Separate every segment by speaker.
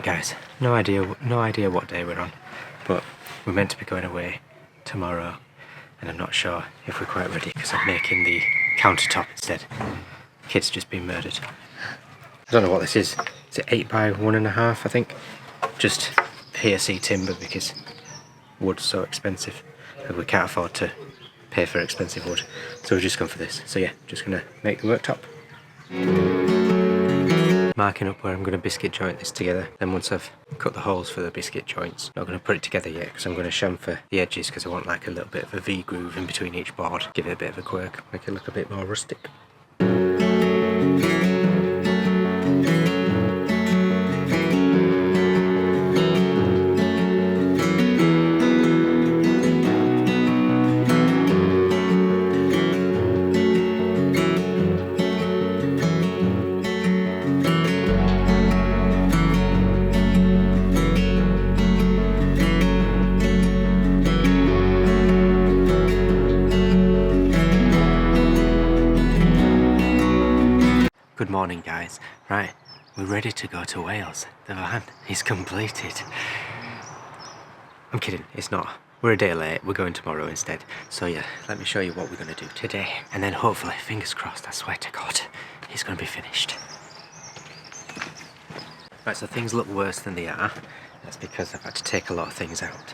Speaker 1: Right guys, no idea what day we're on, but we're meant to be going away tomorrow and I'm not sure if we're quite ready because I'm making the countertop instead. Kid's just been murdered. I don't know what this is. Is it 8 by 1.5 I think? Just PSC timber because wood's so expensive and we can't afford to pay for expensive wood. So we've just gone for this. So yeah, just gonna make the worktop. Marking up where I'm going to biscuit joint this together. Then once I've cut the holes for the biscuit joints, not going to put it together yet because I'm going to chamfer the edges because I want like a little bit of a V groove in between each board. Give it a bit of a quirk, make it look a bit more rustic. Good morning guys. Right, we're ready to go to Wales. The van is completed. I'm kidding, it's not. We're a day late, we're going tomorrow instead. So yeah, let me show you what we're going to do today. And then hopefully, fingers crossed, I swear to God, it's going to be finished. Right, so things look worse than they are. That's because I've had to take a lot of things out.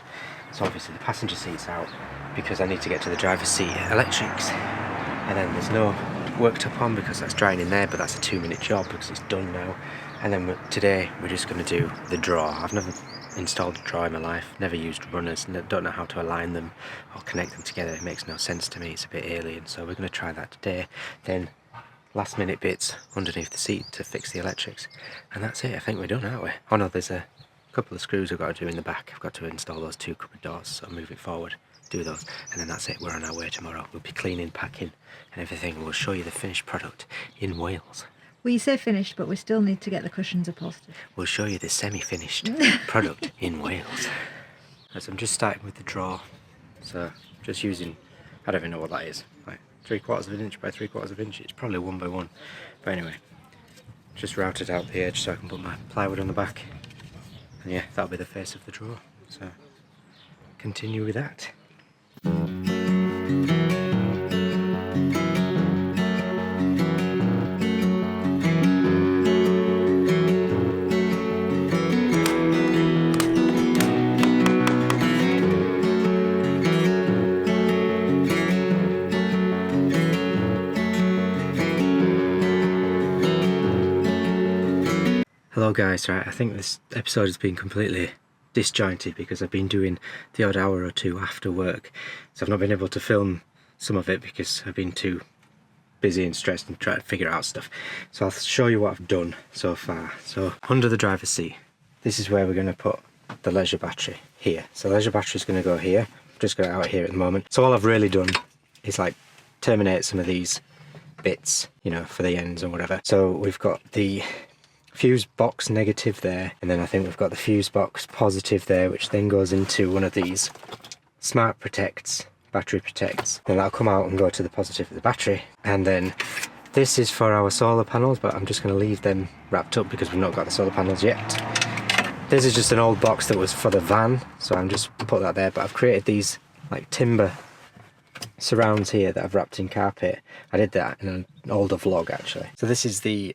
Speaker 1: So obviously the passenger seat's out because I need to get to the driver's seat electrics. And then there's no worktop on because that's drying in there, but that's a 2-minute job because it's done now. And then today we're just going to do the drawer. I've never installed a drawer in my life, never used runners, don't know how to align them or connect them together. It makes no sense to me, it's a bit alien, so we're going to try that today. Then last minute bits underneath the seat to fix the electrics, and that's it. I think we're done, aren't we? Oh no, there's a couple of screws I've got to do in the back. I've got to install those 2 cupboard doors, so moving forward, do those, and then that's it. We're on our way tomorrow. We'll be cleaning, packing and everything. We'll show you the finished product in Wales.
Speaker 2: Well, you say finished, but we still need to get the cushions upholstered.
Speaker 1: We'll show you the semi-finished product in Wales. So I'm just starting with the drawer. So just using, I don't even know what that is, like 3/4 of an inch by 3/4 of an inch. It's probably 1 by 1. But anyway, just routed out the edge so I can put my plywood on the back. And yeah, that'll be the face of the drawer. So continue with that. Hello guys, right, I think this episode has been completely disjointed because I've been doing the odd hour or two after work, so I've not been able to film some of it because I've been too busy and stressed and trying to figure out stuff. So I'll show you what I've done so far. So under the driver's seat, this is where we're going to put the leisure battery here. So the leisure battery is going to go here. I've just got it out here at the moment. So all I've really done is like terminate some of these bits, you know, for the ends or whatever. So we've got the fuse box negative there, and then I think we've got the fuse box positive there, which then goes into one of these smart protects, battery protects. Then that'll come out and go to the positive of the battery. And then this is for our solar panels, but I'm just going to leave them wrapped up because we've not got the solar panels yet. This is just an old box that was for the van, so I'm just put that there, but I've created these like timber surrounds here that I've wrapped in carpet. I did that in an older vlog actually. So this is the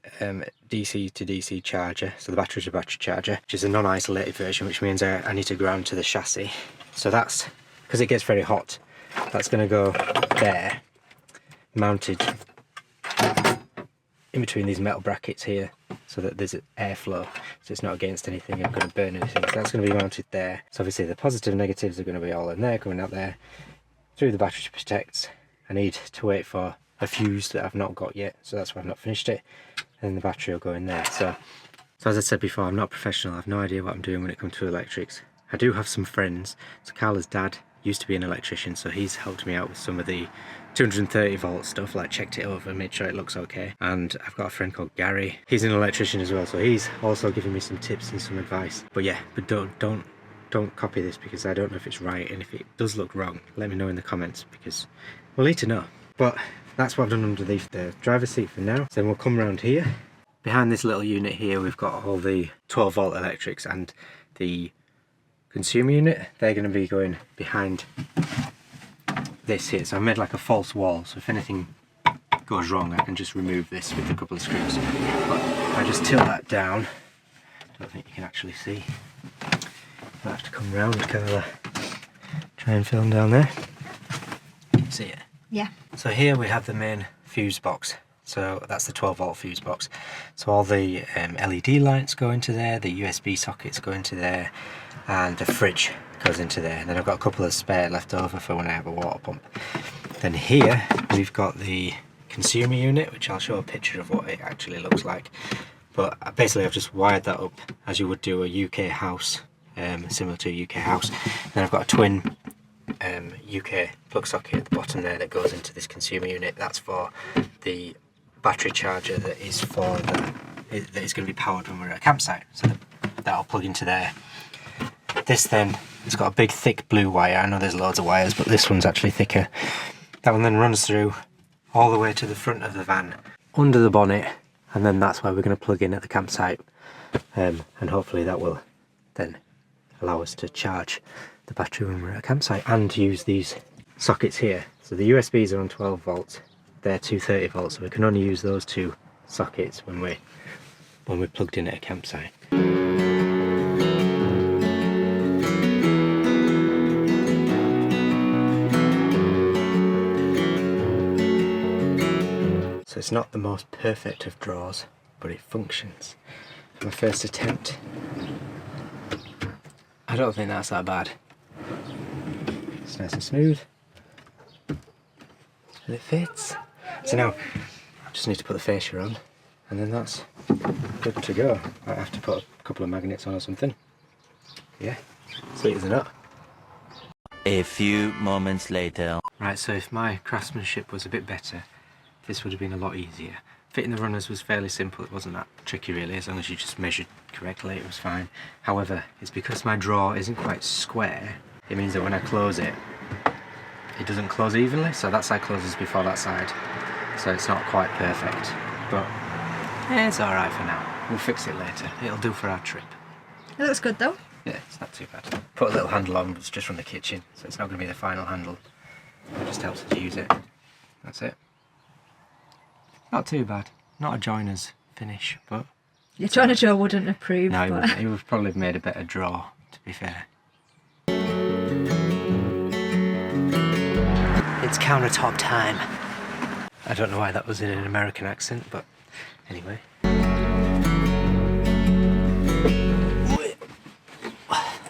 Speaker 1: DC to DC charger, so the battery's a battery charger, which is a non-isolated version, which means I need to ground to the chassis. So that's, because it gets very hot, that's going to go there, mounted in between these metal brackets here, so that there's airflow, so it's not against anything and going to burn anything. So that's going to be mounted there. So obviously the positive and negatives are going to be all in there, coming out there, through the battery protects. I need to wait for a fuse that I've not got yet, so that's why I've not finished it, and the battery will go in there. So as I said before, I'm not professional. I have no idea what I'm doing when it comes to electrics. I do have some friends. So Carla's dad used to be an electrician, so he's helped me out with some of the 230 volt stuff, like checked it over, made sure it looks okay. And I've got a friend called Gary. He's an electrician as well, so he's also giving me some tips and some advice. But yeah, but don't copy this because I don't know if it's right, and if it does look wrong, let me know in the comments because we'll need to know. But that's what I've done underneath the driver's seat for now. So then we'll come around here, behind this little unit here we've got all the 12 volt electrics and the consumer unit. They're going to be going behind this here. So I made like a false wall, so if anything goes wrong I can just remove this with a couple of screws. But if I just tilt that down, I don't think you can actually see. I'll have to come round, Carla. Try and film down there. Can you see it?
Speaker 2: Yeah.
Speaker 1: So here we have the main fuse box. So that's the 12 volt fuse box. So all the LED lights go into there, the USB sockets go into there, and the fridge goes into there. And then I've got a couple of spare left over for when I have a water pump. Then here we've got the consumer unit, which I'll show a picture of what it actually looks like. But basically I've just wired that up as you would do a UK house, similar to a UK house. Then I've got a twin UK plug socket at the bottom there that goes into this consumer unit. That's for the battery charger that is for that is going to be powered when we're at a campsite. So that'll plug into there. This then, it's got a big thick blue wire. I know there's loads of wires, but this one's actually thicker. That one then runs through all the way to the front of the van, under the bonnet, and then that's where we're going to plug in at the campsite. And hopefully that will then allow us to charge the battery when we're at a campsite and use these sockets here. So the USBs are on 12 volts, they're 230 volts, so we can only use those two sockets when we're plugged in at a campsite. So it's not the most perfect of draws, but it functions. My first attempt. I don't think that's that bad. It's nice and smooth. And it fits. So now, I just need to put the fascia on, and then that's good to go. I have to put a couple of magnets on or something. Yeah, sweet as a nut.
Speaker 3: A few moments later.
Speaker 1: Right, so if my craftsmanship was a bit better, this would have been a lot easier. Fitting the runners was fairly simple, it wasn't that tricky really, as long as you just measured correctly it was fine. However, it's because my drawer isn't quite square, it means that when I close it, it doesn't close evenly, so that side closes before that side, so it's not quite perfect, but it's alright for now. We'll fix it later, it'll do for our trip.
Speaker 2: It looks good though.
Speaker 1: Yeah, it's not too bad. Put a little handle on, it's just from the kitchen, so it's not going to be the final handle. It just helps us to use it. That's it. Not too bad. Not a joiner's finish, but...
Speaker 2: Your joiner Joe wouldn't approve.
Speaker 1: No,
Speaker 2: but...
Speaker 1: he would probably have made a better draw, to be fair. It's countertop time. I don't know why that was in an American accent, but anyway.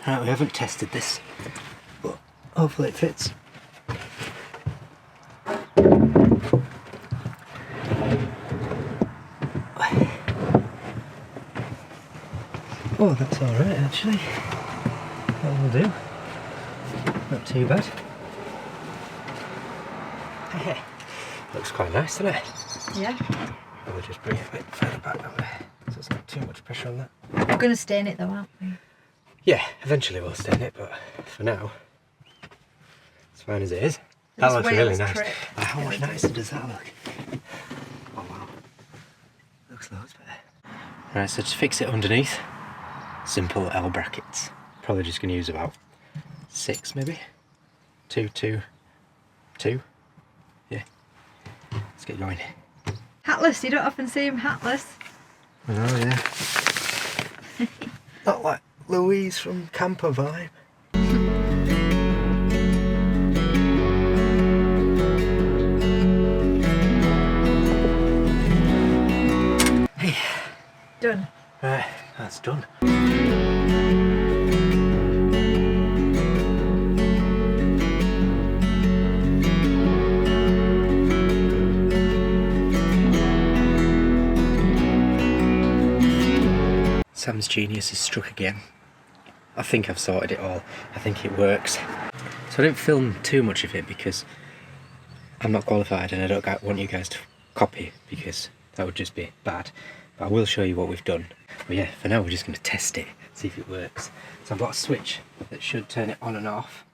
Speaker 1: Right, we haven't tested this, but hopefully it fits. Oh, that's alright actually. That will do. Not too bad. Hey, looks quite nice, doesn't it?
Speaker 2: Yeah.
Speaker 1: We'll just bring it a bit further back that way, so it's not too much pressure on that.
Speaker 2: We're going to stain it though, aren't we?
Speaker 1: Yeah, eventually we'll stain it, but for now, it's fine as it is. That looks really nice. How much nicer does that look? Oh wow. Looks loads better. Right, so to fix it underneath, simple L brackets. Probably just going to use about 6 maybe? 2. Yeah. Let's get going.
Speaker 2: Hatless, you don't often see him hatless.
Speaker 1: Oh yeah. Not like Louise from Camper Vibe. Hey.
Speaker 2: Done.
Speaker 1: Right, that's done. Sam's genius has struck again. I think I've sorted it all. I think it works. So I didn't film too much of it because I'm not qualified and I don't want you guys to copy because that would just be bad. But I will show you what we've done. But yeah, for now we're just going to test it, see if it works. So I've got a switch that should turn it on and off.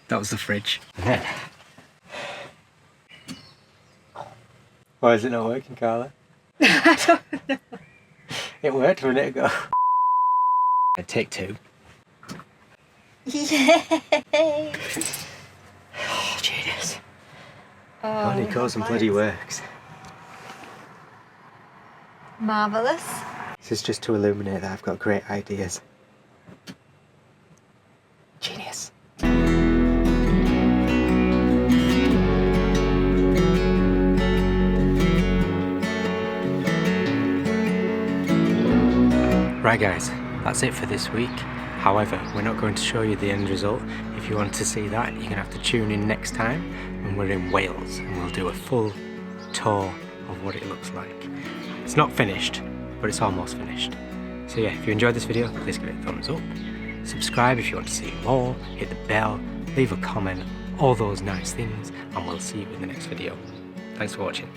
Speaker 1: That was the fridge. And then Why is it not working, Carla?
Speaker 2: I don't know.
Speaker 1: It worked a minute ago. Take 2.
Speaker 2: Yay!
Speaker 1: Oh, genius.
Speaker 2: Oh,
Speaker 1: Only goes and bloody works.
Speaker 2: Marvellous.
Speaker 1: This is just to illuminate that I've got great ideas. Genius. Right guys, that's it for this week. However, we're not going to show you the end result. If you want to see that, you're going to have to tune in next time when we're in Wales and we'll do a full tour of what it looks like. It's not finished, but it's almost finished. So yeah, if you enjoyed this video, please give it a thumbs up. Subscribe if you want to see more, hit the bell, leave a comment, all those nice things, and we'll see you in the next video. Thanks for watching.